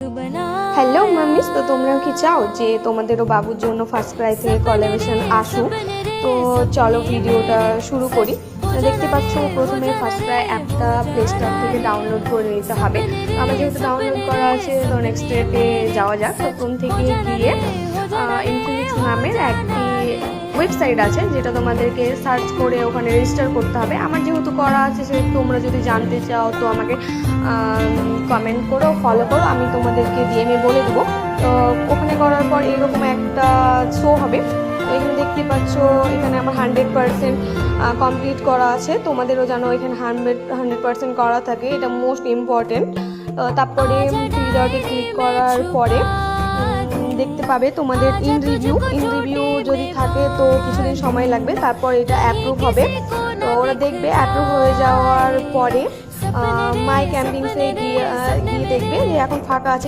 Hello মামিস, তো তোমরাও কি চাও যে তোমাদেরও বাবুর জন্য ফার্স্ট ক্রাই থেকে কোলাবোরেশন আসুক? তো চলো ভিডিওটা শুরু করি। দেখতে পাচ্ছ প্রথমে ফার্স্ট ক্রাই অ্যাপটা প্লে স্টোর থেকে ডাউনলোড করে নিতে হবে। আমার যেহেতু ডাউনলোড করা আছে তো নেক্সট স্টেপে যাওয়া যাক। তো প্রথম থেকে গিয়ে ইনফিনিক্স নামের একটি ওয়েবসাইট আছে যেটা তোমাদেরকে সার্চ করে ওখানে রেজিস্টার করতে হবে। আমার যেহেতু করা আছে সেহেতু তোমরা যদি জানতে চাও তো আমাকে কমেন্ট করো, ফলো করো, আমি তোমাদেরকে ডিএমএ বলে দেবো। তো ওখানে করার পর এরকম একটা শো হবে। তো এখানে দেখতে পাচ্ছ এখানে আমার 100% কমপ্লিট করা আছে। তোমাদেরও জানো এখানে 100% করা থাকে, এটা মোস্ট ইম্পর্টেন্ট। তারপরে থ্রি ডটে ক্লিক করার পরে দেখতে পাবে তোমাদের ইন রিভিউ যদি থাকে তো কিছুদিন সময় লাগবে, তারপর এটা অ্যাপ্রুভ হবে। তো ওরা দেখবে অ্যাপ্রুভ হয়ে যাওয়ার পরে মাই ক্যাম্পিংসে গিয়ে দেখবে যে এখন ফাঁকা আছে।